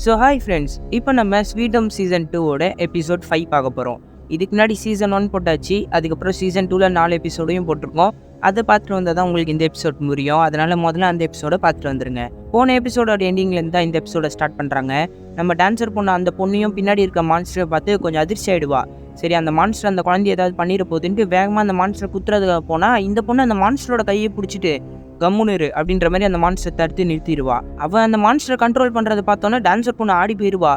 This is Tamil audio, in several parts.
ஸோ ஹாய் ஃப்ரெண்ட்ஸ், இப்போ நம்ம ஸ்வீட் சீசன் 2ஓட எபிசோட் 5 பார்க்க போகிறோம். இதுக்கு முன்னாடி சீசன் 1 போட்டாச்சு. அதுக்கப்புறம் சீசன் 2ல் 4 எபிசோடையும் போட்டிருக்கோம். அதை பார்த்துட்டு வந்தால் தான் உங்களுக்கு இந்த எபிசோட் முடியும். அதனால் முதல்ல அந்த எபிசோடை பார்த்துட்டு வந்துருங்க. போன எபிசோடோட எண்டிங்லேருந்து தான் இந்த எபிசோடை ஸ்டார்ட் பண்ணுறாங்க. நம்ம டான்ஸர் பொண்ணு அந்த பொண்ணையும் பின்னாடி இருக்க மான்ஸ்டரை பார்த்து கொஞ்சம் அதிர்ச்சி ஆகிடுவா. சரி, அந்த மான்ஸ்டர் அந்த குழந்தைய ஏதாவது பண்ணிட போகுதுன்ட்டு வேகமாக அந்த மான்ஸ்டரை குத்துறதுக்காக போனால் இந்த பொண்ணு அந்த மான்ஸ்டரோட கையை பிடிச்சிட்டு கம்முனு அப்படின்ற மாதிரி அந்த மான்ஸ்டரை தடுத்து நிறுத்திடுவா. அவன் அந்த மான்ஸ்டரை கண்ட்ரோல் பண்ணுறதை பார்த்தோன்னா டான்ஸர் பொண்ணு ஆடி போயிடுவா.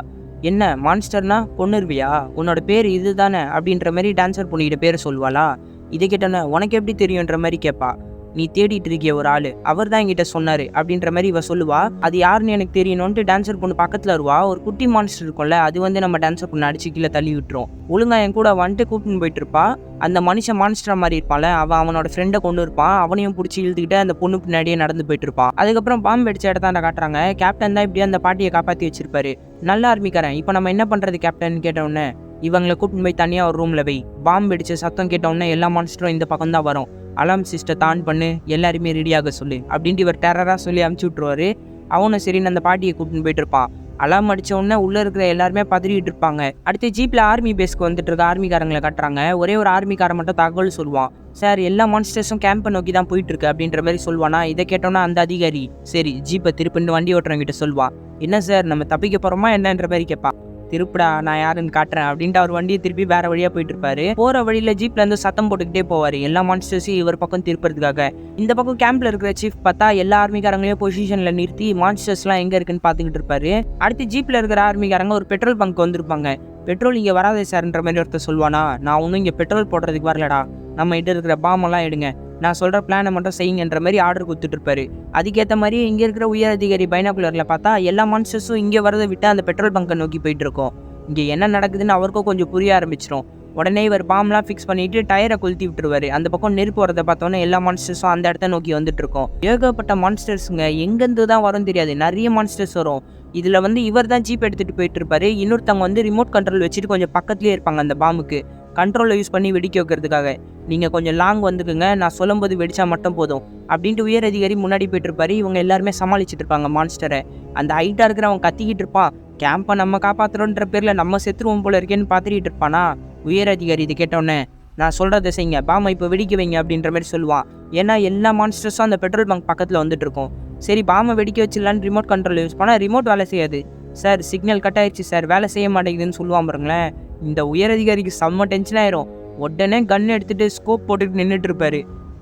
என்ன மான்ஸ்டர்னா பொண்ணுருவியா, உன்னோட பேர் இது தானே அப்படின்ற மாதிரி டான்ஸர் பொண்ணுகிட்ட பேரை சொல்வாளா. இதை கேட்டோன்னே உனக்கு எப்படி தெரியுன்ற மாதிரி கேட்பா. நீ தேடிட்டு இருக்கிய ஒரு ஆள், அவர் தான் என்கிட்ட சொன்னார் அப்படின்ற மாதிரி இவ சொல்லுவா. அது யாருன்னு எனக்கு தெரியணும்ட்டு டான்ஸர் பொண்ணு பக்கத்தில் வருவா. ஒரு குட்டி மான்ஸ்டர் இருக்கும்ல, அது நம்ம டான்ஸர் பொண்ணு அடிச்சு கீழே தள்ளி விட்டுரும். ஒழுங்கா என் கூட வந்துட்டு கூப்பிட்டு போயிட்டு இருப்பா. அந்த மனுஷன் மான்ஸ்டர் மாதிரி இருப்பான்ல, அவனோட ஃப்ரெண்டை கொண்டு இருப்பான். அவனையும் பிடிச்சி இழுத்துக்கிட்டு அந்த பொண்ணு பின்னாடியே நடந்து போயிட்டு இருப்பான். அதுக்கப்புறம் பாம்பு அடிச்ச இடத்தாண்ட காட்டுறாங்க. கேப்டன் தான் இப்படியே அந்த பாட்டியை காப்பாற்றி வச்சிருப்பாரு. நல்லா ஆரம்பிக்கிறேன், இப்போ நம்ம என்ன பண்ணுறது கேப்டன் கேட்டவுடனே, இவங்களை கூப்பிட்டு போய் தனியாக ஒரு ரூமில் வை. பாம்பு அடிச்ச சத்தம் கேட்டவுடனே எல்லா மான்ஸ்டரும் இந்த பக்கம் தான் வரும். அலாம் சிஸ்டர் ஆன் பண்ணு, எல்லாருமே ரெடியாக சொல்லு அப்படின்ட்டு இவர் டெரராக சொல்லி அமுச்சு விட்ருவாரு. அவனும் சரின்னு அந்த பாட்டியை கூப்பிட்டு போயிட்டு இருப்பான். அலாம் அடித்த உடனே உள்ளே இருக்கிற எல்லாருமே பதறிட்டு இருப்பாங்க. அடுத்து ஜீப்பில் ஆர்மி பேஸ்க்கு வந்துட்டு இருக்க ஆர்மிக்காரங்களை காட்டுறாங்க. ஒரே ஒரு ஆர்மிக்காரன் மட்டும் தகவல் சொல்லுவான். சார், எல்லா மான்ஸ்டர்ஸும் கேம்பை நோக்கி தான் போயிட்டு இருக்கு அப்படின்ற மாதிரி சொல்லுவானா. இதை கேட்டோன்னா அந்த அதிகாரி சரி ஜீப்பை திருப்பின்னு வண்டி ஓட்டுறவங்கிட்ட சொல்லுவான். என்ன சார், நம்ம தப்பிக்க போகிறோமா என்னன்ற மாதிரி கேட்பான். திருப்பிடா, நான் யாருன்னு காட்டுறேன் அப்படின்ட்டு அவர் வண்டியை திருப்பி வேற வழியா போயிட்டு இருப்பாரு. போற வழியில ஜீப்ல இருந்து சத்தம் போட்டுக்கிட்டே போவாரு, எல்லா மான்ஸ்டர்ஸையும் இவர் பக்கம் திருப்புறதுக்காக. இந்த பக்கம் கேம்ப்ல இருக்கிற சீஃப் பார்த்தா எல்லா ஆர்மிக்காரங்களையும் பொசிஷன்ல நிறுத்தி மான்ஸ்டர்ஸ் எல்லாம் எங்க இருக்குன்னு பாத்துக்கிட்டு இருப்பாரு. அடுத்து ஜீப்ல இருக்கிற ஆர்மிக்காரங்க ஒரு பெட்ரோல் பங்க் வந்திருப்பாங்க. பெட்ரோல் இங்க வராதே சார்ன்ற மாதிரி ஒருத்தர் சொல்லுவானா. நான் ஒன்றும் இங்க பெட்ரோல் போடுறதுக்கு வரலடா, நம்ம கிட்ட இருக்கிற பாம்பெல்லாம் எடுங்க, நான் சொல்கிற பிளானை மட்டும் செய்யுங்கன்ற மாதிரி ஆர்டர் கொடுத்துட்டு இருப்பாரு. அதுக்கேற்ற மாதிரி இங்கே இருக்கிற உயர் அதிகாரி பைனாகுலரில் பார்த்தா எல்லா மான்ஸ்டர்ஸும் இங்கே வரதை விட்டு அந்த பெட்ரோல் பங்கை நோக்கி போயிட்டு இருக்கோம். இங்கே என்ன நடக்குதுன்னு அவருக்கும் கொஞ்சம் புரிய ஆரம்பிச்சிடும். உடனே இவர் பாம்லாம் ஃபிக்ஸ் பண்ணிட்டு டயரை கொளுத்தி விட்டுருவாரு. அந்த பக்கம் நெருப்பு வரதை பார்த்தோன்னே எல்லா மான்ஸ்டர்ஸும் அந்த இடத்த நோக்கி வந்துட்டு இருக்கோம். ஏகப்பட்ட மான்ஸ்டர்ஸுங்க, எங்கேருந்து தான் வரும் தெரியாது, நிறைய மான்ஸ்டர்ஸ் வரும். இதில் இவர் தான் ஜீப் எடுத்துகிட்டு போயிட்டு இருப்பாரு. இன்னொருத்தவங்க ரிமோட் கண்ட்ரோல் வச்சுட்டு கொஞ்சம் பக்கத்துலேயே இருப்பாங்க அந்த பாம்புக்கு கண்ட்ரோலை யூஸ் பண்ணி வெடிக்க வைக்கிறதுக்காக. நீங்கள் கொஞ்சம் லாங் வந்துக்குங்க, நான் சொல்லும்போது வெடிச்சா மட்டும் போதும் அப்படின்ட்டு உயர் அதிகாரி முன்னாடி போயிட்டு இருப்பாரு. இவங்க எல்லாருமே சமாளிச்சுட்டு இருப்பாங்க மான்ஸ்டரை. அந்த ஹைட்டாக இருக்கிறவன் கத்திக்கிட்டு இருப்பான். கேம்பை நம்ம காப்பாற்றுறோன்ற பேரில் நம்ம செத்துருவோம் போல இருக்கேன்னு பார்த்துட்டு இருப்பானா. உயர் அதிகாரி இது கேட்டோன்னே, நான் சொல்கிறத செய்யுங்க, பாம்பை இப்போ வெடிக்க வைங்க அப்படின்ற மாதிரி சொல்லுவான். ஏன்னா எல்லா மான்ஸ்டர்ஸும் அந்த பெட்ரோல் பங்க் பக்கத்தில் வந்துட்டு இருக்கும். சரி, பாம்பை வெடிக்க வச்சிடலான்னு ரிமோட் கண்ட்ரோல் யூஸ் பண்ணால் ரிமோட் வேலை செய்யாது. சார், சிக்னல் கட் ஆயிடுச்சு சார், வேலை செய்ய மாட்டேங்குதுன்னு சொல்லுவான் பாருங்களேன். இந்த உயர் அதிகாரிக்கு செம்ம டென்ஷன் ஆயிரும். உடனே கன் எடுத்துட்டு ஸ்கோப் போட்டுட்டு நின்றுட்டு இருப்பாரு.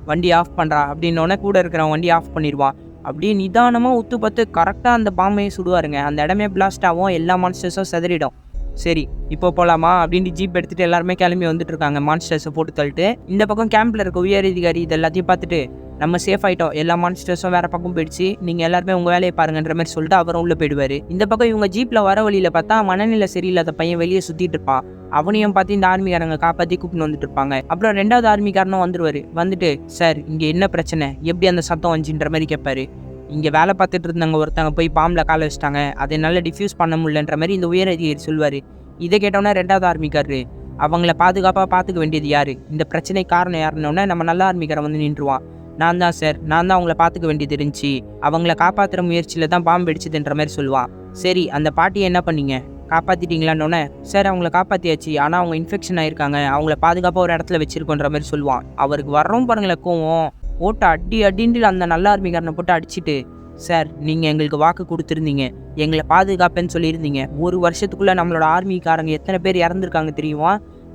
வண்டி ஆஃப் பண்ணுறா அப்படின்னோடனே கூட இருக்கிறவன் வண்டி ஆஃப் பண்ணிடுவான். அப்படியே நிதானமாக உத்து பார்த்து கரெக்டாக அந்த பாம்பையை சுடுவாருங்க. அந்த இடமே பிளாஸ்ட் ஆகும், எல்லா மான்ஸ்டர்ஸும் செதறிடும். சரி, இப்போ போகலாமா அப்படின்ட்டு ஜீப் எடுத்துகிட்டு எல்லாருமே கிளம்பி வந்துட்டு இருக்காங்க மான்ஸ்டர்ஸை போட்டு தள்ளிட்டு. இந்த பக்கம் கேம்பில் இருக்க உயர் அதிகாரி இது எல்லாத்தையும் பார்த்துட்டு, நம்ம சேஃப் ஆகிட்டோம், எல்லா மான்ஸ்டர்ஸும் வேறு பக்கம் போயிடுச்சு, நீங்கள் எல்லாருமே உங்கள் வேலையை பாருங்கன்ற மாதிரி சொல்லிட்டு அவரும் உள்ளே போயிடுவார். இந்த பக்கம் இவங்க ஜீப்பில் வர வழியில் பார்த்தா மனநிலை சரியில்லாத பையன் வெளியே சுற்றிட்டு இருப்பான். அவனையும் பார்த்து இந்த ஆர்மிக்காரங்க காப்பாற்றி கூப்பிட்டு வந்துட்டு இருப்பாங்க. அப்புறம் ரெண்டாவது ஆர்மிக்காரனும் வந்துருவார். வந்துட்டு, சார் இங்கே என்ன பிரச்சனை, எப்படி அந்த சத்தம் வந்துச்சுன்ற மாதிரி கேட்பாரு. இங்கே வேலை பார்த்துட்டு இருந்தாங்க ஒருத்தவங்க போய் பாம்பில் காலை வச்சிட்டாங்க, அதை நல்லா டிஃப்யூஸ் பண்ண முடியலன்ற மாதிரி இந்த உயர் அதிகாரி சொல்லுவார். இதை கேட்டோன்னா ரெண்டாவது ஆர்மிக்காரரு, அவங்கள பாதுகாப்பாக பார்த்துக்க வேண்டியது யார், இந்த பிரச்சனை காரணம் யாருன்னொன்னே நம்ம நல்ல ஆர்மிக்காரன் வந்து நின்றுவான். நான் தான் சார், நான் தான் அவங்கள பார்த்துக்க வேண்டியது இருந்துச்சு, அவங்கள காப்பாற்றுற முயற்சியில் தான் பாம்பு அடிச்சதுன்ற மாதிரி சொல்லுவான். சரி, அந்த பாட்டியை என்ன பண்ணீங்க, காப்பாற்றிட்டீங்களான்னொன்னே, சார் அவங்கள காப்பாற்றியாச்சு, ஆனால் அவங்க இன்ஃபெக்ஷன் ஆகிருக்காங்க, அவங்கள பாதுகாப்பாக ஒரு இடத்துல வச்சிருக்கோன்ற மாதிரி சொல்லுவான். அவருக்கு வர்றோம் பாருங்களேன் கோவம், போட்டு அடின்ட்டு அந்த நல்ல ஆர்மிக்காரனை போட்டு அடிச்சுட்டு, சார் நீங்கள் எங்களுக்கு வாக்கு கொடுத்துருந்தீங்க, எங்களை பாதுகாப்பேன்னு சொல்லியிருந்தீங்க, ஒரு வருஷத்துக்குள்ளே நம்மளோட ஆர்மிக்காரங்க எத்தனை பேர் இறந்துருக்காங்க தெரியுமா,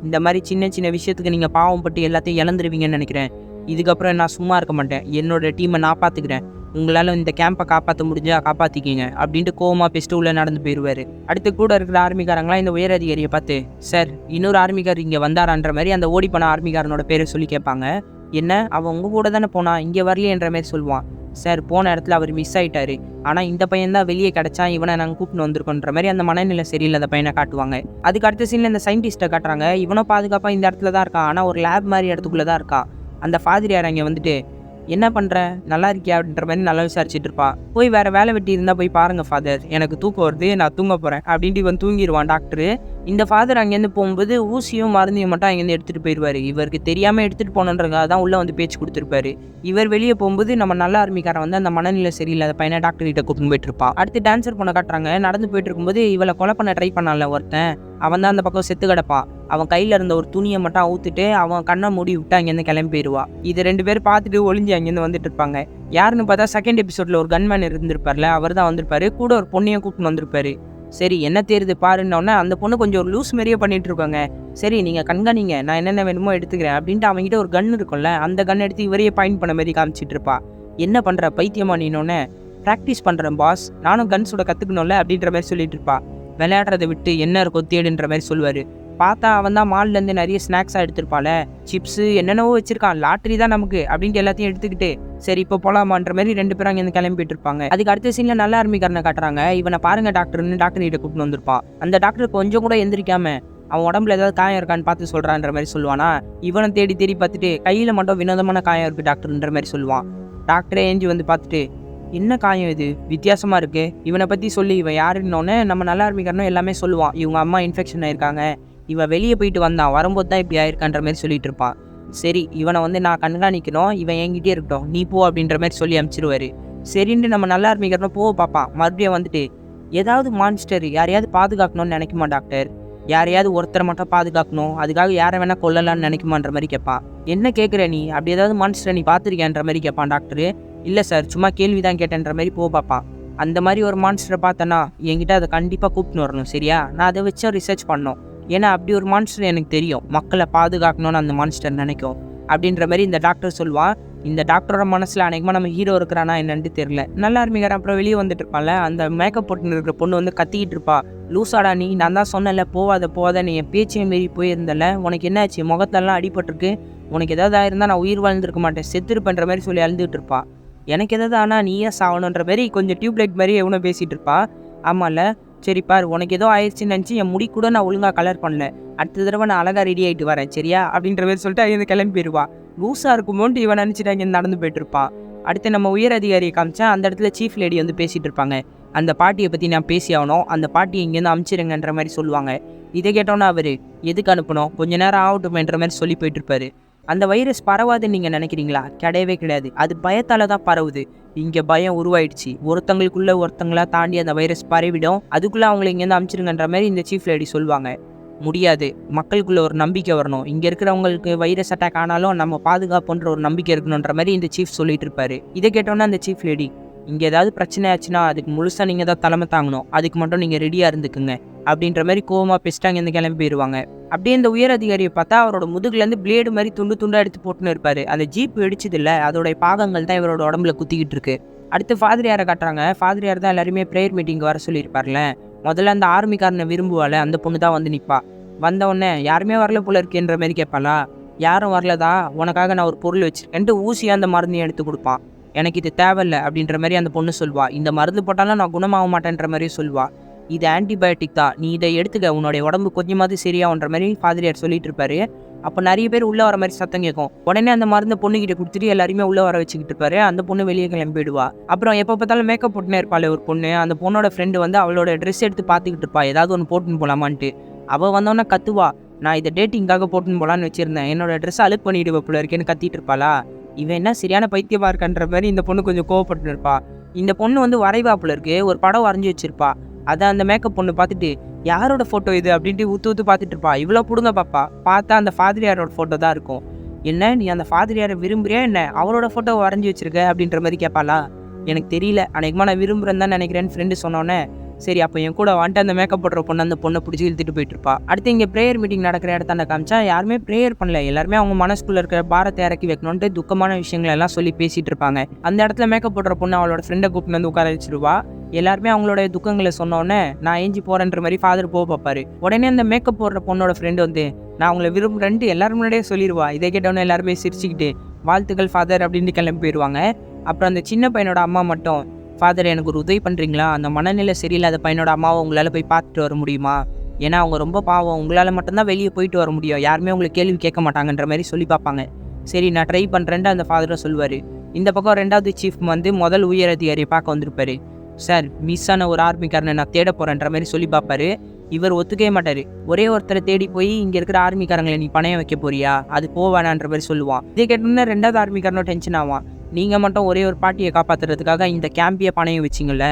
இந்த மாதிரி சின்ன சின்ன விஷயத்துக்கு நீங்கள் பாவம் பட்டு எல்லாத்தையும் இழந்துருவீங்கன்னு நினைக்கிறேன். இதுக்கப்புறம் நான் சும்மா இருக்க மாட்டேன், என்னோட டீமை நான் பார்த்துக்கிறேன், உங்களால் இந்த கேம்பை காப்பாற்ற முடிஞ்சா காப்பாற்றிக்கிங்க அப்படின்ட்டு கோவமாக பேசிட்டு உள்ளே நடந்து போயிடுவார். அடுத்து கூட இருக்கிற ஆர்மிக்காரங்களாம் இந்த உயர் அதிகாரியை பார்த்து, சார் இன்னொரு ஆர்மிக்கார் இங்கே வந்தாரான்ற மாதிரி அந்த ஓடி போன ஆர்மிக்காரனோட பேரை சொல்லி கேட்பாங்க. என்ன, அவன் உங்கள் கூட தானே போனா, இங்கே வரலையன்ற மாதிரி சொல்லுவான். சார், போன இடத்துல அவர் மிஸ் ஆகிட்டாரு, ஆனால் இந்த பையன் தான் வெளியே கிடச்சா, இவனை நாங்கள் கூப்பிட்டு வந்திருக்கோன்ற மாதிரி அந்த மனநிலை சரியில்லை அந்த பையனை காட்டுவாங்க. அதுக்கு அடுத்த சீனில் இந்த சயின்டிஸ்ட்டை காட்டுறாங்க. இவனும் பாதுகாப்பாக இந்த இடத்துல தான் இருக்கான், ஆனால் ஒரு லேப் மாதிரி இடத்துக்குள்ளே தான் இருக்கான். அந்த ஃபாதிரியார் அங்கே வந்துட்டு, என்ன பண்ணுற, நல்லா இருக்கியா அப்படின்ற மாதிரி நல்லா விசாரிச்சுட்டு இருப்பா. போய் வேறு வேலை வெட்டி இருந்தால் போய் பாருங்கள் ஃபாதர், எனக்கு தூக்கம் வருது, நான் தூங்க போகிறேன் அப்படின்ட்டு இவன் தூங்கிடுவான் டாக்டரு. இந்த ஃபாதர் அங்கேருந்து போகும்போது ஊசியும் மருந்தையும் மட்டும் அங்கேருந்து எடுத்துகிட்டு போயிடுவார். இவருக்கு தெரியாமல் எடுத்துகிட்டு போனன்றதுக்காக தான் உள்ளே வந்து பேச்சு கொடுத்துருப்பாரு. இவர் வெளியே போகும்போது நம்ம நல்ல ஆர்மிக்காரன் வந்து அந்த மனநிலை சரியில்லாத பையனை டாக்டர் கிட்ட கூப்பிட்டு போயிட்டு இருப்பான். அடுத்து டான்ஸர் பொண்ணை காட்டுறாங்க. நடந்து போயிட்டு இருக்கும்போது இவளை கொலை பண்ண ட்ரை பண்ணால ஒருத்தன், அவன் தான் அந்த பக்கம் செத்து கிடப்பான். அவன் கையில் இருந்த ஒரு துணியை மட்டும் அவுத்துட்டு அவன் கண்ணை மூடி விட்டு அங்கேருந்து கிளம்பி போயிடுவா. இது 2 பேர் பார்த்துட்டு ஒளிஞ்சு அங்கேருந்து வந்துட்டு இருப்பாங்க. யாருன்னு பார்த்தா செகண்ட் எபிசோடில் ஒரு கன்மேன் இருந்திருப்பார்ல, அவர் தான் வந்திருப்பாரு. கூட ஒரு பொண்ணையும் கூப்பிட்டு வந்திருப்பாரு. சரி என்ன தேருது பாருன்னொன்னே அந்த பொண்ணு கொஞ்சம் ஒரு லூஸ் மாதிரியே பண்ணிட்டு இருக்காங்க. சரி நீங்கள் கண்காணிங்க, நான் என்னென்ன வேணுமோ எடுத்துக்கிறேன் அப்படின்ட்டு அவங்ககிட்ட ஒரு கன் இருக்கும்ல, அந்த கன் எடுத்து இவரையே பாயிண்ட் பண்ண மாதிரி காமிச்சிட்டு இருப்பா. என்ன பண்ணுற பைத்தியமா நீனோன்னே, ப்ராக்டிஸ் பண்ணுறேன் பாஸ், நானும் கன் சுட கற்றுக்கணும்ல அப்படின்ற மாதிரி சொல்லிட்டு இருப்பா. விளையாடுறதை விட்டு என்ன இருக்கோ தேடுன்ற மாதிரி சொல்லுவார். பார்த்தா அவன் தான் மால்லேருந்து நிறைய ஸ்நாக்ஸாக எடுத்திருப்பாள். சிப்ஸு என்னென்னவோ வச்சிருக்கான், லாட்ரி தான் நமக்கு அப்படின்ட்டு எல்லாத்தையும் எடுத்துக்கிட்டு சரி இப்போ போகலாமான்ற மாதிரி 2 பேரும் அங்கேருந்து கிளம்பிட்டு இருப்பாங்க. அதுக்கு அடுத்த சீனில் நல்ல ஆர்மிக்காரனை காட்டுறாங்க. இவனை பாருங்க டாக்டர்னு டாக்டர் கிட்ட கூப்பிட்டு வந்திருப்பான். அந்த டாக்டர் கொஞ்சம் கூட எந்திரிக்காம அவன் உடம்புல ஏதாவது காயம் இருக்கான்னு பார்த்து சொல்கிறான்ற மாதிரி சொல்லுவானா. இவனை தேடி தேடி பார்த்துட்டு கையில் மட்டும் வினோதமான காயம் இருக்குது டாக்டர்ன்ற மாதிரி சொல்லுவான். டாக்டரே ஏஞ்சி வந்து பார்த்துட்டு என்ன காயம் இது வித்தியாசமாக இருக்குது, இவனை பற்றி சொல்லி இவன் யாருன்னொன்னே நம்ம நல்லா ஆரம்பிக்கிறனும் எல்லாமே சொல்லுவான். இவங்க அம்மா இன்ஃபெக்ஷன் ஆயிருக்காங்க, இவன் வெளியே போயிட்டு வந்தான், வரும்போது தான் இப்படி ஆயிருக்கான்ற மாதிரி சொல்லிட்டு இருப்பான். சரி இவனை வந்து நான் கண்காணிக்கணும், இவன் என்கிட்டே இருக்கட்டும், நீ போ அப்படின்ற மாதிரி சொல்லி அனுப்பிச்சிருவாரு. சரின்ட்டு நம்ம நல்லா ஆரம்பிக்கிறனும் போக பார்ப்பான். மறுபடியும் வந்துட்டு ஏதாவது மான்ஸ்டர் யாரையாவது பாதுகாக்கணும்னு நினைக்குமா டாக்டர், யாரையாவது ஒருத்தரை மட்டும் பாதுகாக்கணும், அதுக்காக யாரை வேணால் கொல்லலான்னு நினைக்குமான்ற மாதிரி கேட்பான். என்ன கேட்குற நீ, அப்படி ஏதாவது மான்ஸ்டரை நீ பார்த்துருக்கேன்ற மாதிரி கேட்பான் டாக்டரு. இல்லை சார் சும்மா கேள்வி தான் கேட்டேன்ற மாதிரி போக பார்ப்பான். அந்த மாதிரி ஒரு மான்ஸ்டரை பார்த்தேன்னா என்கிட்ட அதை கண்டிப்பாக கூப்பிட்டு வரணும் சரியா, நான் அதை வச்சு ரிசர்ச் பண்ணோம். ஏன்னா அப்படி ஒரு மான்ஸ்டர் எனக்கு தெரியும், மக்களை பாதுகாக்கணும்னு அந்த மான்ஸ்டர் நினைக்கும் அப்படின்ற மாதிரி இந்த டாக்டர் சொல்லுவான். இந்த டாக்டரோட மனசில் அன்றைக்குமா நம்ம ஹீரோ இருக்கிறானா என்னன்ட்டு தெரியல. நல்லா ஆரம்பிக்கிற அப்புறம் வெளியே வந்துட்டு இருப்பான்ல, அந்த மேக்கப் போட்டு இருக்கிற பொண்ணு வந்து கத்திக்கிட்டு இருப்பா. லூசாடா நீ, நான் தான் சொன்னல போவாத நீ என் பேச்சையும் மீறி போயிருந்தல, உனக்கு என்ன ஆச்சு, முகத்தெல்லாம் அடிபட்டிருக்கு, உனக்கு ஏதாவது ஆயிருந்தால் நான் உயிர் வாழ்ந்துருக்க மாட்டேன், செத்துருப்பேன்ற மாதிரி சொல்லி அழுதுகிட்டு இருப்பா. எனக்கு எதாவது ஆனால் நீயே சாகணுன்ற மாதிரி கொஞ்சம் டியூப்லைட் மாதிரி எவனோ பேசிகிட்டு இருப்பா. ஆமாம்ல சரி பார், உனக்கு ஏதோ ஆயிடுச்சுன்னு நினச்சி என் முடி கூட நான் ஒழுங்காக கலர் பண்ணல, அடுத்த தடவை நான் அழகாக ரெடி ஆகிட்டு வரேன் சரியா அப்படின்ற மாதிரி சொல்லிட்டு அங்கேருந்து கிளம்பி போயிடுவா. லூஸாக இருக்குமோன்ட்டு இவன் நினச்சிட்டு அங்கே நடந்து போயிட்டு இருப்பான். அடுத்து நம்ம உயர் அதிகாரியை காமிச்சா அந்த இடத்துல சீஃப் லேடி வந்து பேசிகிட்டு இருப்பாங்க. அந்த பாட்டியை பற்றி நான் பேசி ஆகணும், அந்த பாட்டியை இங்கேருந்து அனுப்பிச்சிருங்கன்ற மாதிரி சொல்லுவாங்க. இதை கேட்டோன்னா அவர் எதுக்கு அனுப்பணும், கொஞ்ச நேரம் ஆகட்டும்ன்ற மாதிரி சொல்லி போயிட்டு இருப்பாரு. அந்த வைரஸ் பரவாதுன்னு நீங்கள் நினைக்கிறீங்களா, கிடையவே கிடையாது, அது பயத்தால் தான் பரவுது. இங்கே பயம் உருவாயிடுச்சு, ஒருத்தங்களுக்குள்ளே ஒருத்தங்களா தாண்டி அந்த வைரஸ் பரவிடும், அதுக்குள்ளே அவங்களை இங்கேருந்து அனுப்பிச்சிருங்கன்ற மாதிரி இந்த சீஃப் லேடி சொல்லுவாங்க. முடியாது, மக்களுக்குள்ள ஒரு நம்பிக்கை வரணும், இங்கே இருக்கிறவங்களுக்கு வைரஸ் அட்டாக் ஆனாலும் நம்ம பாதுகாப்புன்ற ஒரு நம்பிக்கை இருக்கணுன்ற மாதிரி இந்த சீஃப் சொல்லிட்டு இருப்பாரு. இதை கேட்டோன்னா அந்த சீஃப் லேடி இங்கே ஏதாவது பிரச்சனை ஆச்சுன்னா அதுக்கு முழுசாக நீங்கள் தான் தலைமை தாங்கணும், அதுக்கு மட்டும் நீங்கள் ரெடியாக இருந்துக்குங்க அப்படின்ற மாதிரி கோவமாக பேசிட்டு அங்கேருந்து கிளம்பி போயிடுவாங்க. அப்படியே இந்த உயர் அதிகாரியை பார்த்தா அவரோட முதுகுலேருந்து பிளேடு மாதிரி துண்டாக எடுத்து போட்டுன்னு இருப்பாரு. அந்த ஜீப் வெடிச்சது இல்லை, அதோடைய பாகங்கள் தான் இவரோட உடம்புல குத்திக்கிட்டு இருக்கு. அடுத்து ஃபாதரியாரை காட்டுறாங்க. ஃபாதரியார் தான் எல்லாருமே ப்ரேயர் மீட்டிங் வர சொல்லியிருப்பார்ல. முதல்ல அந்த ஆர்மிக்காரனை விரும்புவாள் அந்த பொண்ணு தான் வந்து நிற்பா. வந்தவுடனே யாருமே வரல போல இருக்குன்ற மாதிரி கேட்பாளா. யாரும் வரலதா, உனக்காக நான் ஒரு பொருள் வச்சிருக்கேன்ட்டு ஊசியாக அந்த மருந்தையும் எடுத்து கொடுப்பான். எனக்கு இது தேவையில்லை அப்படின்ற மாதிரி அந்த பொண்ணு சொல்வா. இந்த மருந்து போட்டாலும் நான் குணமாக மாட்டேன்ற மாதிரி சொல்வா. இது ஆன்டிபயோட்டிக் தான், நீ இதை எடுத்துக்க, உன்னுடைய உடம்பு கொஞ்சமாவது சரியாகுன்ற மாதிரி ஃபாதரியார் சொல்லிட்டு இருப்பாரு. அப்போ நிறைய பேர் உள்ளே வர மாதிரி சத்தம் கேட்கும். உடனே அந்த மருந்தை பொண்ணுகிட்ட கொடுத்துட்டு எல்லாருமே உள்ளே வர வச்சுக்கிட்டு இருப்பாரு. அந்த பொண்ணு வெளியே கிளம்பிடுவா. அப்புறம் எப்போ பார்த்தாலும் மேக்கப் போட்டுனே இருப்பாள் ஒரு பொண்ணு. அந்த பொண்ணோட ஃப்ரெண்டு வந்து அவளோட ட்ரெஸ் எடுத்து பார்த்துக்கிட்டு இருப்பா, ஏதாவது ஒன்று போட்டுன்னு போகலாமான்ட்டு. அவள் வந்தோன்னே கத்துவா, நான் இதை டேட்டிங்காக போட்டுன்னு போகலான்னு வச்சிருந்தேன், என்னோட ட்ரெஸ்ஸை அழுக்கு பண்ணிவிடுவா போல இருக்கேன்னு கத்திட்டு இருப்பாளா. இவன் என்ன சரியான பைத்தியமாக இருக்கான்ற மாதிரி இந்த பொண்ணு கொஞ்சம் கோவப்பட்டு இருப்பா. இந்த பொண்ணு வந்து வரைவாப்புல இருக்கு, ஒரு படம் வரைஞ்சி வச்சிருப்பா. அதை அந்த மேக்கப் பொண்ணு பார்த்துட்டு யாரோட ஃபோட்டோ இது அப்படின்ட்டு ஊற்று பார்த்துட்டு இருப்பா. இவ்வளோ பிடுங்க பாப்பா, பார்த்தா அந்த ஃபாதரியாரோட ஃபோட்டோ தான் இருக்கும். என்ன நீ அந்த ஃபாதரியாரை விரும்புறியா என்ன, அவரோட ஃபோட்டோ வரைஞ்சி வச்சிருக்க அப்படின்ற மாதிரி கேட்பாளா. எனக்கு தெரியல, அன்றைக்குமா நான் விரும்புகிறேன்னு தான் நினைக்கிறேன்னு ஃப்ரெண்டு சொன்னோன்னே சரி அப்போ என் கூட வந்துட்டு அந்த மேக்கப் போடுற பொண்ணு அந்த பொண்ணை பிடிச்சி இழுத்துட்டு போயிட்டு இருப்பா. அடுத்து இங்கே ப்ரேயர் மீட்டிங் நடக்கிற இடத்தாண்ட காமிச்சா யாருமே ப்ரேயர் பண்ணல, எல்லாருமே அவங்க மனசுக்குள்ளே இருக்கிற பாரத்தை இறக்கி வைக்கணுன்ட்டு துக்கமான விஷயங்கள் எல்லாம் சொல்லி பேசிகிட்டு இருப்பாங்க. அந்த இடத்துல மேக்கப் போடுற பொண்ணு அவளோட ஃப்ரெண்டை கூப்பிட்டு வந்து உட்கார வச்சிருவா. எல்லாருமே அவங்களோட துக்கங்களை சொன்னோன்னே நான் ஏஞ்சி போகிறேன்ற மாதிரி ஃபாதர் போக பார்ப்பாரு. உடனே அந்த மேக்கப் போடுற பொண்ணோட ஃப்ரெண்டு வந்து நான் அவங்கள விரும்புகிறேன்ட்டு எல்லாரும் முன்னாடியே சொல்லிடுவா. இதை கேட்டோன்னே எல்லாருமே சிரிச்சுக்கிட்டு வாழ்த்துக்கள் ஃபாதர் அப்படின்ட்டு கிளம்பி போயிடுவாங்க. அப்புறம் அந்த சின்ன பையனோட அம்மா மட்டும் ஃபாதர் எனக்கு ஒரு உதவி பண்ணுறீங்களா, அந்த மனநிலை சரியில்லாத பையனோட அம்மாவை உங்களால் போய் பார்த்துட்டு வர முடியுமா, ஏன்னா அவங்க ரொம்ப பாவம், உங்களால் மட்டும்தான் வெளியே போயிட்டு வர முடியும், யாருமே உங்களுக்கு கேள்வி கேட்க மாட்டாங்கன்ற மாதிரி சொல்லி பார்ப்பாங்க. சரி நான் ட்ரை பண்ணுறேன்ட்டு அந்த ஃபாதரை சொல்லுவார். இந்த பக்கம் 2வது சீஃப் வந்து முதல் உயர் அதிகாரியை பார்க்க வந்திருப்பாரு. சார், மிஸ் ஆன ஒரு ஆர்மிக்காரனை நான் தேட போகிறேன்ற மாதிரி சொல்லி பார்ப்பாரு. இவர் ஒத்துக்கவே மாட்டார். ஒரே ஒருத்தரை தேடி போய் இங்கே இருக்கிற ஆர்மிக்காரங்களை நீ பணையம் வைக்க போறியா, அது போவானான்ற மாதிரி சொல்லுவான். இதை கேட்டோன்னே 2வது ஆர்மிக்காரனும் டென்ஷன் ஆவான். நீங்கள் மட்டும் ஒரே ஒரு பாட்டியை காப்பாற்றுறதுக்காக இந்த கேம்பியை பணையம் வச்சிங்கல்ல,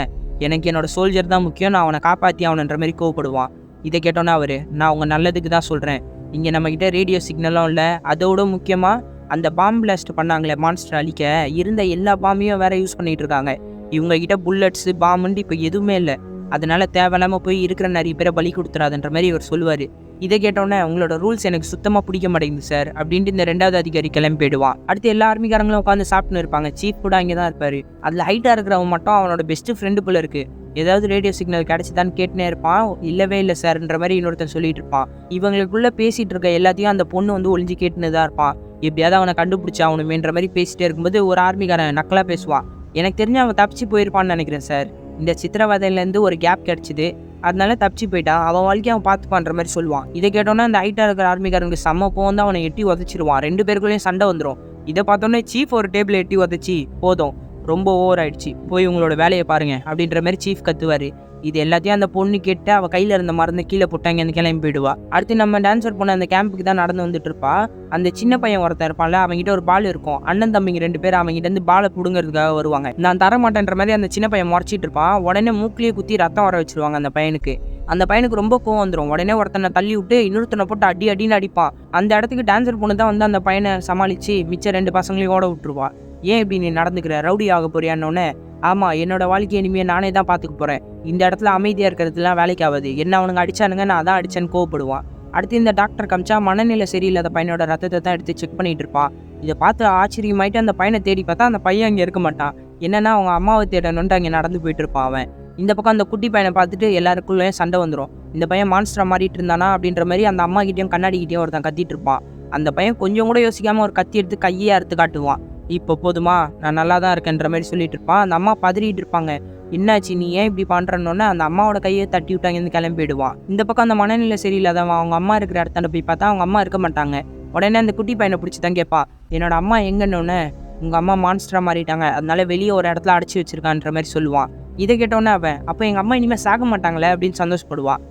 எனக்கு என்னோட சோல்ஜர் தான் முக்கியம், நான் அவனை காப்பாற்றி அவனன்ற மாதிரி கோவப்படுவான். இதை கேட்டோன்னா அவர், நான் உங்கள் நல்லதுக்கு தான் சொல்கிறேன், இங்கே நம்மக்கிட்ட ரேடியோ சிக்னலும் இல்லை, அதோட முக்கியமாக அந்த பாம்பு பிளாஸ்ட் பண்ணாங்களே மான்ஸ்டர் அழிக்க, இருந்த எல்லா பாம்பையும் வேறு யூஸ் பண்ணிகிட்டு இருக்காங்க. இவங்ககிட்ட புல்லட்ஸு பாம்புன்ட்டு இப்போ எதுவுமே இல்லை, அதனால தேவையில்லாமல் போய் இருக்கிற நிறைய பேரை பலி கொடுத்துறாதுன்ற மாதிரி இவர் சொல்லுவார். இதை கேட்டோன்னே, உங்களோட ரூல்ஸ் எனக்கு சுத்தமாக பிடிக்க மாட்டேங்குது சார் அப்படின்ட்டு இந்த 2வது அதிகாரி கிளம்பி போயிடுவான். அடுத்து எல்லா ஆர்மிக்காரங்களும் உட்காந்து சாப்பிட்டுன்னு இருப்பாங்க. சீஃப் கூட அங்கே தான் இருப்பார். அதில் ஹைட்டாக இருக்கிறவன் மட்டும் அவனோட பெஸ்ட்டு ஃப்ரெண்டு போல இருக்குது. ஏதாவது ரேடியோ சிக்னல் கிடச்சிதான்னு கேட்டுனே இருப்பான். இல்லவே இல்லை சார்ன்ற மாதிரி இன்னொருத்தன் சொல்லிட்டு இருப்பான். இவங்களுக்குள்ளே பேசிகிட்டு இருக்க எல்லாத்தையும் அந்த பொண்ணு வந்து ஒளிஞ்சு கேட்டுன்னு தான் இருப்பான். எப்படியாவது அவனை கண்டுபிடிச்சா அவனுமேன்ற மாதிரி பேசிட்டே இருக்கும்போது ஒரு ஆர்மிக்காரன் நக்கலாக பேசுவான். எனக்கு தெரிஞ்சு அவன் தப்பிச்சு போயிருப்பான்னு நினைக்கிறேன் சார், இந்த சித்திரவதையிலேருந்து ஒரு கேப் கிடச்சிது, அதனால தப்பிச்சு போயிட்டான், அவன் வாழ்க்கையை அவன் பார்த்துப்பான்ற மாதிரி சொல்லுவான். இதை கேட்டோன்னா அந்த ஹைட்டாக இருக்கிற ஆர்மிக்காரனுக்கு செம்ம வந்து அவனை எட்டி உதச்சிருவான். 2 பேருக்குள்ளேயும் சண்டை வந்துடும். இதை பார்த்தோன்னே சீஃப் ஒரு டேபிள் எட்டி உதச்சி, போதும் ரொம்ப ஓவர் ஆயிடுச்சு, போய் உங்களோட வேலையை பாருங்கள் அப்படின்ற மாதிரி சீஃப் கத்துவார். இது எல்லாத்தையும் அந்த பொண்ணு கேட்டு அவள் கையில் இருந்த மருந்து கீழே போட்டாங்க, அந்த கிளம்பி போயிடுவா. அடுத்து நம்ம டான்ஸர் பொண்ணு அந்த கேம்புக்கு தான் நடந்து வந்துட்டு இருப்பா. அந்த சின்ன பையன் ஒருத்தன் இருப்பான்ல, அவங்ககிட்ட ஒரு பால் இருக்கும். அண்ணன் தம்பிங்க 2 பேர் அவங்ககிட்ட இருந்து பாலை பிடுங்கிறதுக்காக வருவாங்க. நான் தர மாட்டேன்ற மாதிரி அந்த சின்ன பையன் முறைச்சிட்டு இருப்பான். உடனே மூக்கிலேயே குத்தி ரத்தம் வர வச்சிருவாங்க அந்த பையனுக்கு. அந்த பையனுக்கு ரொம்ப கோவம் வந்துடும். உடனே ஒருத்தனை தள்ளி விட்டு இன்னொருத்தனை போட்டு அடின்னு அடிப்பான். அந்த இடத்துக்கு டான்ஸர் பொண்ணு தான் வந்து அந்த பையனை சமாளித்து மிச்ச 2 பசங்களையும் ஓட விட்டுருவா. ஏன் இப்படி நீ நடந்துக்கிற, ரவுடி ஆக போறியான்னொன்னே, ஆமாம் என்னோட வாழ்க்கை இனிமேல் நானே தான் பார்த்துக்க போகிறேன், இந்த இடத்துல அமைதியாக இருக்கிறதுலாம் வேலைக்கு ஆகாது, என்ன அவனுங்க அடிச்சானுங்க நான் அதான் அடிச்சேன்னு கோவப்படுவான். அடுத்து இந்த டாக்டர் காமிச்சா மனநிலை சரியில்லாத பையனோட ரத்தத்தை தான் எடுத்து செக் பண்ணிட்டு இருப்பான். இதை பார்த்து ஆச்சரியமாயிட்டு அந்த பையனை தேடி பார்த்தா அந்த பையன் அங்கே இருக்க மாட்டான். என்னன்னா அவங்க அம்மாவை தேடணுன்ட்டு அங்கே நடந்து போயிட்டு இருப்பான் அவன். இந்த பக்கம் அந்த குட்டி பையனை பார்த்துட்டு எல்லாருக்குள்ளே சண்டை வந்துடும். இந்த பையன் மான்ஸ்டரா மாறிட்டு இருந்தானா அப்படின்ற மாதிரி அந்த அம்மா கிட்டேயும் கண்ணாடி கிட்டேயும் ஒருத்தன் கத்திட்டு இருப்பான். அந்த பையன் கொஞ்சம் கூட யோசிக்காமல் ஒரு கத்தி எடுத்து கையே அறுத்து காட்டுவான். இப்போ போதுமா, நான் நல்லா தான் இருக்கேன்ற மாதிரி சொல்லிட்டு இருப்பான். அந்த அம்மா பதறிட்டு இருப்பாங்க. என்னாச்சு, நீ ஏன் இப்படி பண்ணுறன்னொன்னே அந்த அம்மாவோட கையை தட்டி விட்டாங்கன்னு கிளம்பிடுவான். இந்த பக்கம் அந்த மனநிலை சரியில்லாதவன் அவங்க அம்மா இருக்கிற இடத்தாண்ட போய் பார்த்தா அவங்க அம்மா இருக்க மாட்டாங்க. உடனே அந்த குட்டி பையனை பிடிச்சி தான் கேட்பான், என்னோட அம்மா எங்கன்னொன்னே, உங்கள் அம்மா மான்ஸ்டரா மாறிட்டாங்க, அதனால வெளியே ஒரு இடத்துல அடைச்சி வச்சிருக்கான்ற மாதிரி சொல்லுவான். இதை கேட்டோன்னே அவன், அப்போ எங்கள் அம்மா இனிமேல் சாக மாட்டாங்களே அப்படின்னு சந்தோஷப்படுவான்.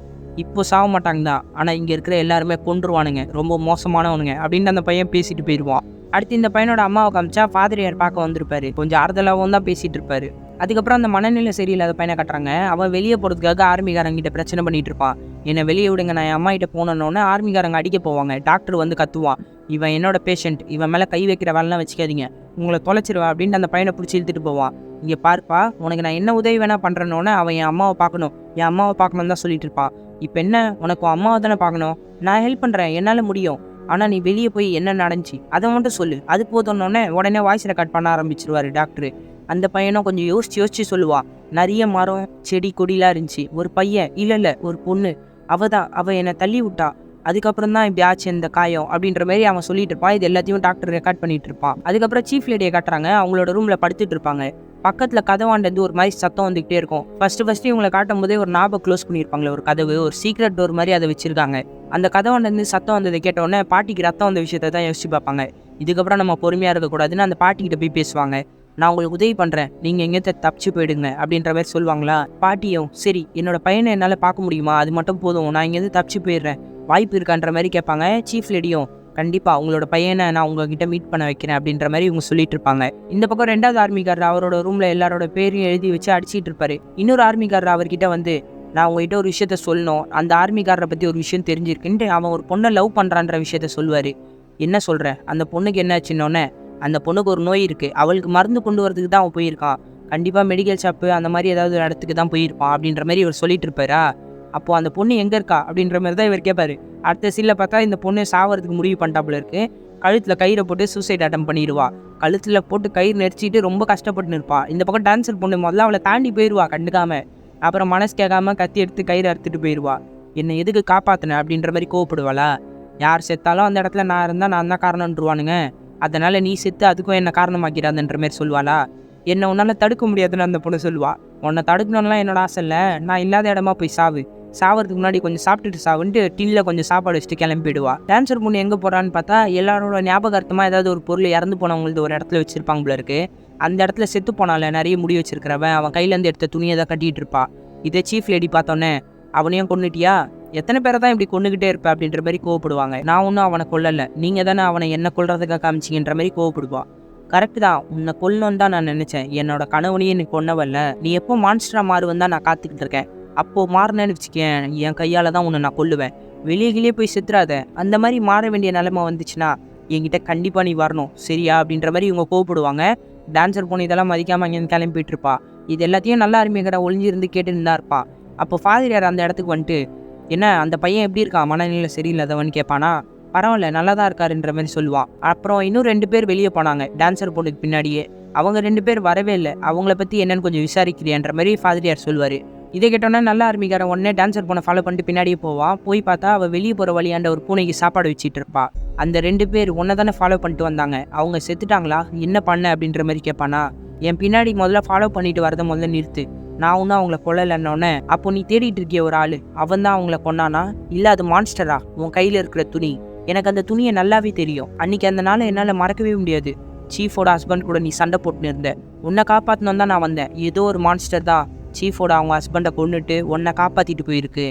இப்போ சாக மாட்டாங்க தான், ஆனால் இங்கே இருக்கிற எல்லாருமே கொன்றுவானுங்க, ரொம்ப மோசமானவனுங்க அப்படின்னு அந்த பையன் பேசிட்டு போயிடுவான். அடுத்து இந்த பையனோட அம்மாவை காமிச்சா ஃபாதரையார் பார்க்க வந்திருப்பாரு. கொஞ்சம் ஆறுதலாகவும் தான் பேசிட்டு இருப்பாரு. அதுக்கப்புறம் அந்த மனநிலை சரியில்லாத பையனை கட்டுறாங்க. அவன் வெளியே போகிறதுக்காக ஆர்மிக்காரங்கிட்ட பிரச்சனை பண்ணிட்டு இருப்பான். என்னை வெளியே விடுங்க, நான் என் அம்மா கிட்ட போனோன்னே ஆர்மிக்காரங்க அடிக்க போவாங்க. டாக்டர் வந்து கத்துவான், இவன் என்னோட பேஷண்ட், இவன் மேலே கை வைக்கிற வேலைலாம் வச்சுக்காதீங்க, உங்களை தொலைச்சிருவா அப்படின்ட்டு அந்த பையனை பிடிச்சி இழுத்துட்டு போவான். இங்கே பார்ப்பா, உனக்கு நான் என்ன உதவி வேணா பண்ணுறேன்னொன்னே அவன் என் அம்மாவை பார்க்கணும், என் அம்மாவை பார்க்கணுன்னு தான் சொல்லிட்டு இருப்பான். இப்போ என்ன, உனக்கு அம்மாவை தானே பார்க்கணும், நான் ஹெல்ப் பண்ணுறேன், என்னால் முடியும், ஆனால் நீ வெளியே போய் என்ன நடந்துச்சு அதை மட்டும் சொல்லு, அது போதோன்னொன்னே உடனே வாய்ஸ் ரெக்கார்ட் பண்ண ஆரம்பிச்சிருவாரு டாக்டரு. அந்த பையனும் கொஞ்சம் யோசிச்சு சொல்லுவான், நிறைய மரம் செடி கொடிலாம் இருந்துச்சு, ஒரு பையன் இல்லை ஒரு பொண்ணு, அவள் என்னை தள்ளி விட்டா, அதுக்கப்புறம் தான் இப்படி ஆச்சு இந்த காயம் அப்படின்ற மாதிரி அவன் சொல்லிட்டு இருப்பான். இது எல்லாத்தையும் டாக்டர் ரெக்கார்ட் பண்ணிட்டு இருப்பான். அதுக்கப்புறம் சீஃப் லேடியை காட்டுறாங்க. அவங்களோட ரூமில் படுத்துட்டு இருப்பாங்க. பக்கத்தில் கதவாண்டது ஒரு மாதிரி சத்தம் வந்துகிட்டே இருக்கும். ஃபர்ஸ்ட் இவங்களை காட்டும் போதே ஒரு நாபை க்ளோஸ் பண்ணியிருப்பாங்களே, ஒரு கதவு, ஒரு சீக்ரெட் டோர் மாதிரி அதை வச்சிருக்காங்க. அந்த கதவாண்டது சத்தம் வந்ததை கேட்டோடனே பாட்டிக்கு ரத்தம் வந்த விஷயத்தை தான் யோசிச்சு பார்ப்பாங்க. இதுக்கப்புறம் நம்ம பொறுமையாக இருக்கக்கூடாதுன்னு அந்த பாட்டிக்கிட்ட போய் பேசுவாங்க. நான் உங்களுக்கு உதவி பண்ணுறேன், நீங்கள் எங்கேயாவது தப்பிச்சு போயிடுங்க அப்படின்ற மாதிரி சொல்லுவாங்களா. பாட்டியும் சரி, என்னோட பையனை என்னால் பார்க்க முடியுமா, அது மட்டும் போதும், நான் இங்கேருந்து தப்பிச்சு போயிடுறேன், வாய்ப்பு இருக்கான்ற மாதிரி கேட்பாங்க. சீஃப் லேடியும் கண்டிப்பாக உங்களோட பையனை நான் உங்ககிட்ட மீட் பண்ண வைக்கிறேன் அப்படின்ற மாதிரி இவங்க சொல்லிட்டு இருப்பாங்க. இந்த பக்கம் 2வது ஆர்மிக்காரர் அவரோட ரூமில் எல்லாரோட பேரையும் எழுதி வச்சு அடிச்சிட்டு இருப்பாரு. இன்னொரு ஆர்மிக்காரர் அவர்கிட்ட வந்து, நான் உங்ககிட்ட ஒரு விஷயத்த சொல்லணும், அந்த ஆர்மிக்காரரை பற்றி ஒரு விஷயம் தெரிஞ்சிருக்குன்ட்டு அவன் ஒரு பொண்ணை லவ் பண்ணுறான்ற விஷயத்த சொல்லுவார். என்ன சொல்கிற, அந்த பொண்ணுக்கு என்ன ஆச்சுன்னொன்னே, அந்த பொண்ணுக்கு ஒரு நோய் இருக்குது, அவளுக்கு மருந்து கொண்டு வரதுக்கு தான் அவன் போயிருக்கான், கண்டிப்பாக மெடிக்கல் ஷாப்பு அந்த மாதிரி ஏதாவது ஒரு இடத்துக்கு தான் போயிருப்பான் அப்படின்ற மாதிரி இவர் சொல்லிட்டு இருப்பாரா. அப்போது அந்த பொண்ணு எங்கே இருக்கா அப்படின்ற மாதிரி தான் இவர் கேட்பாரு. அடுத்த சீனில் பார்த்தா இந்த பொண்ணு சாவறதுக்கு முடிவு பண்ணிட்டாப்புல இருக்கு. கழுத்தில் கயிறை போட்டு சூசைட் அட்டம் பண்ணிடுவா. கழுத்தில் போட்டு கயிறு நெரிச்சிட்டு ரொம்ப கஷ்டப்பட்டு இருப்பா. இந்த பக்கம் டான்ஸர் பொண்ணு முதல்ல அவளை தாண்டி போயிடுவா கண்டுக்காம. அப்புறம் மனசு கேட்காம கத்தி எடுத்து கயிறு அறுத்துட்டு போயிடுவா. என்னை எதுக்கு காப்பாற்றின அப்படின்ற மாதிரி கோவப்படுவாளா. யார் செத்தாலும் அந்த இடத்துல நான் இருந்தால் நான் தான் காரணம்ன்றுவானுங்க, அதனால் நீ செத்து அதுக்கும் என்ன காரணமாக்கிறாதுன்ற மாதிரி சொல்லுவாளா. என்னை உன்னால் தடுக்க முடியாதுன்னு அந்த பொண்ணு சொல்லுவா. உன்னை தடுக்கணும்லாம் என்னோட ஆசை இல்லை, நான் இல்லாத இடமா போய் சாவு, சாவறதுக்கு முன்னாடி கொஞ்சம் சாப்பிட்டுட்டு சாவுன்ட்டு டின்ல கொஞ்சம் சாப்பாடு வச்சுட்டு கிளம்பிடுவா. டான்சர் பொண்ணு எங்கே போகிறான்னு பார்த்தா எல்லாரோட ஞாபகார்த்தமாக ஏதாவது ஒரு பொருள் இறந்து போனவங்களது ஒரு இடத்துல வச்சிருப்பாங்க போல இருக்கு. அந்த இடத்துல செத்து போனால நிறைய முடி வச்சிருக்கிறவன் அவன் கையிலேருந்து எடுத்த துணியை தான் கட்டிகிட்டு இருப்பா. இதை சீஃப் லேடி பார்த்தோன்னே அவனையும் கொண்டுட்டியா, எத்தனை பேரை தான் இப்படி கொண்டுகிட்டே இருப்ப அப்படின்ற மாதிரி கோவப்படுவாங்க. நான் ஒன்றும் அவனை கொல்லலை, நீங்கள் தானே அவனை என்ன கொல்றதுக்காக காமிச்சிங்கன்ற மாதிரி கோவப்படுவா. கரெக்டு தான், உன்னை கொல்லணுன்னு தான் நான் நினச்சேன். என்னோட கனவுனையே நீ கொன்னவல்ல, நீ எப்போ மான்ஸ்டராக மாறுவன் தான் நான் காத்துக்கிட்டு இருக்கேன். அப்போது மாறினேன்னு வச்சுக்கேன், என் கையால் தான் உன்னை நான் கொல்லுவேன். வெளியே போய் செத்துறாத. அந்த மாதிரி மாற வேண்டிய நிலைமை வந்துச்சுன்னா என்கிட்ட கண்டிப்பாக நீ வரணும், சரியா அப்படின்ற மாதிரி இவங்க கோவப்படுவாங்க. டான்சர் பொண்ணு இதெல்லாம் மதிக்காமல் அங்கேருந்து கிளம்பிட்டு இருப்பா. இது எல்லாத்தையும் நல்லா அருமையாக ஒளிஞ்சிருந்து கேட்டுன்னு தான் இருப்பா. அப்போ ஃபாதர் அந்த இடத்துக்கு வந்துட்டு, என்ன அந்த பையன் எப்படி இருக்கான், மனநிலை சரியில்லாதவன்னு கேட்பானா. பரவாயில்ல, நல்லா தான் இருக்காருன்ற மாதிரி சொல்லுவான். அப்புறம் இன்னும் 2 பேர் வெளியே போனாங்க டான்சர் பொண்ணுக்கு பின்னாடியே. அவங்க 2 பேர் வரவே இல்லை. அவங்கள பற்றி என்னன்னு கொஞ்சம் விசாரிக்கிறியான்ற மாதிரி ஃபாதர் சொல்லுவார். இதை கேட்டோன்னா நல்லா ஆரம்பிக்கிற உடனே டான்சர் பொண்ணை ஃபாலோ பண்ணிட்டு பின்னாடியே போவான். போய் பார்த்தா அவள் வெளியே போகிற வழியாண்ட ஒரு பூனைக்கு சாப்பாடு வச்சிட்டு இருப்பா. அந்த 2 பேர் ஒன்றை தானே ஃபாலோ பண்ணிட்டு வந்தாங்க, அவங்க செத்துட்டாங்களா, என்ன பண்ண அப்படின்ற மாதிரி கேட்பானா. என் பின்னாடி முதல்ல ஃபாலோ பண்ணிட்டு வரதை முதல்ல நிறுத்து, நான் ஒன்றும் அவங்கள கொல்லலைன்னொன்னே, அப்போ நீ தேடிட்டு இருக்கிய ஒரு ஆள் அவன் தான் அவங்கள கொன்னானா, இல்லை அது மான்ஸ்டரா, உன் கையில் இருக்கிற துணி. எனக்கு அந்த துணியை நல்லாவே தெரியும். அன்னைக்கு அந்த நாளை என்னால் மறக்கவே முடியாது. சீஃபோட ஹஸ்பண்ட் கூட நீ சண்டை போட்டுன்னு இருந்த, உன்னை காப்பாற்றணும் தான் நான் வந்தேன். ஏதோ ஒரு மான்ஸ்டர் தான் சீஃபோட அவங்க ஹஸ்பண்டை கொண்டுட்டு உன்னை காப்பாற்றிட்டு போயிருக்கு.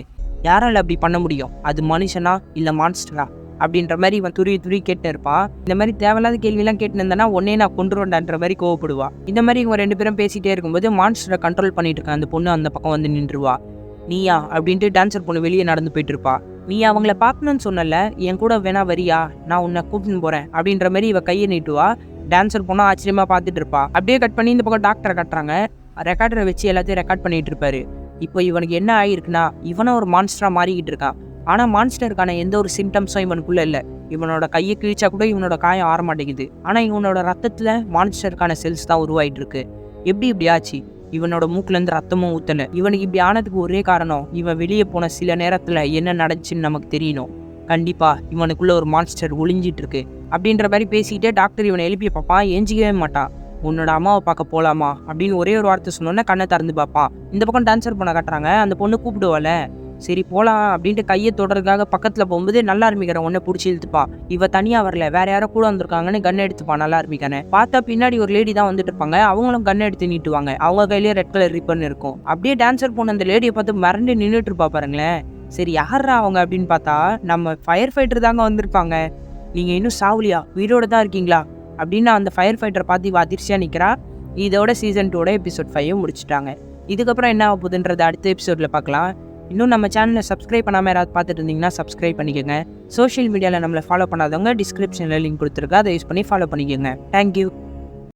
யாரால் அப்படி பண்ண முடியும், அது மனுஷனா இல்லை மான்ஸ்டரா அப்படின்ற மாதிரி இவன் துருவி கேட்டு இருப்பான். இந்த மாதிரி தேவையில்லாத கேள்வியெல்லாம் கேட்டு இருந்தேன்னா உடனே நான் கொண்டுருவேன்டான்ற மாதிரி கோவப்படுவா. இந்த மாதிரி இவங்க 2 பேரும் பேசிகிட்டே இருக்கும்போது மான்ஸ்டரை கண்ட்ரோல் பண்ணிட்டு இருக்க அந்த பொண்ணு அந்த பக்கம் வந்து நின்றுவா. நீயா அப்படின்ட்டு டான்சர் பொண்ணு வெளியே நடந்து போயிட்டு இருப்பா. நீ அவங்கள பார்க்கணும்னு சொன்னல, என் கூட வேணா வரியா, நான் உன்னை கூப்பிட்டுன்னு போகிறேன் அப்படின்ற மாதிரி இவ கையை நீட்டுவா. டான்சர் பொண்ணா ஆச்சரியமாக பார்த்துட்டு இருப்பா. அப்படியே கட் பண்ணி இந்த பக்கம் டாக்டரை கட்டுறாங்க. ரெக்கார்டரை வச்சு எல்லாத்தையும் ரெக்கார்ட் பண்ணிட்டு இருப்பாரு. இப்போ இவனுக்கு என்ன ஆகிருக்குன்னா, இவனும் ஒரு மான்ஸ்டராக மாறிக்கிட்டு இருக்கான். ஆனால் மான்ஸ்டருக்கான எந்த ஒரு சிம்டம்ஸும் இவனுக்குள்ளே இல்லை. இவனோட கையை கிழிச்சா கூட இவனோட காயம் ஆற மாட்டேங்குது. ஆனால் இவனோட ரத்தத்தில் மான்ஸ்டருக்கான செல்ஸ் தான் உருவாயிட்டு இருக்கு. எப்படி ஆச்சு, இவனோட மூக்குலேருந்து ரத்தமும் ஊற்றலை. இவனுக்கு இப்படி ஆனதுக்கு ஒரே காரணம், இவன் வெளியே போன சில நேரத்தில் என்ன நடந்துச்சுன்னு நமக்கு தெரியணும். கண்டிப்பாக இவனுக்குள்ள ஒரு மான்ஸ்டர் ஒளிஞ்சிட்டு இருக்கு அப்படின்ற மாதிரி பேசிக்கிட்டே டாக்டர் இவனை எழுப்பி பார்ப்பான். ஏஞ்சிக்கவே மாட்டான். உன்னோட அம்மாவை பார்க்க போகலாமா அப்படின்னு ஒரே ஒரு வார்த்தை சொன்னோன்னே கண்ணை திறந்து பார்ப்பான். இந்த பக்கம் டான்சர் பண்ண காட்டுறாங்க. அந்த பொண்ணு கூப்பிடுவாள். சரி போகலாம் அப்படின்ட்டு கையை தொடறதுக்காக பக்கத்தில் போகும்போது நல்லா ஆரம்பிக்கிற உடனே பிடிச்சி இழுத்துப்பான். இவ தனியாக வரல, வேற யாரோ கூட வந்திருக்காங்கன்னு கன் எடுத்துப்பான். நல்லா ஆரம்பிக்கிறேன் பார்த்தா பின்னாடி ஒரு லேடி தான் வந்துட்டு இருப்பாங்க. அவங்களும் கன் எடுத்து நீட்டுவாங்க. அவங்க கையிலேயே ரெட் கலர் ரிப்பன் இருக்கும். அப்படியே டான்சர் பொண்ணு அந்த லேடியை பார்த்து மிரண்டு நின்றுட்டு இருப்பா பாருங்களேன். சரி யாரா அவங்க அப்படின்னு பார்த்தா நம்ம ஃபயர் ஃபைட்டர் தாங்க வந்திருப்பாங்க. நீங்கள் இன்னும் சாவலியா, உயிரோட தான் இருக்கீங்களா அப்படின்னு அந்த ஃபயர் ஃபைட்டரை பார்த்து இவ அதிர்ச்சியாக நிற்கிறா. இதோட சீசன் 2 எபிசோட் 5 முடிச்சுட்டாங்க. இதுக்கப்புறம் என்ன ஆக போகுதுன்றது அடுத்த எபிசோடில் பார்க்கலாம். இன்னும் நம்ம சேனலை சப்ஸ்கிரைப் பண்ணாமல் யாராவது பார்த்துட்டு இருந்தீங்கன்னா சப்ஸ்கிரைப் பண்ணிக்கோங்க. சோஷியல் மீடியாவில் நம்மளை ஃபாலோ பண்ணாதவங்க டிஸ்கிரிப்ஷனில் லிங்க் கொடுத்துருக்கா, அதை யூஸ் பண்ணி ஃபாலோ பண்ணிக்கோங்க. தேங்க்யூ.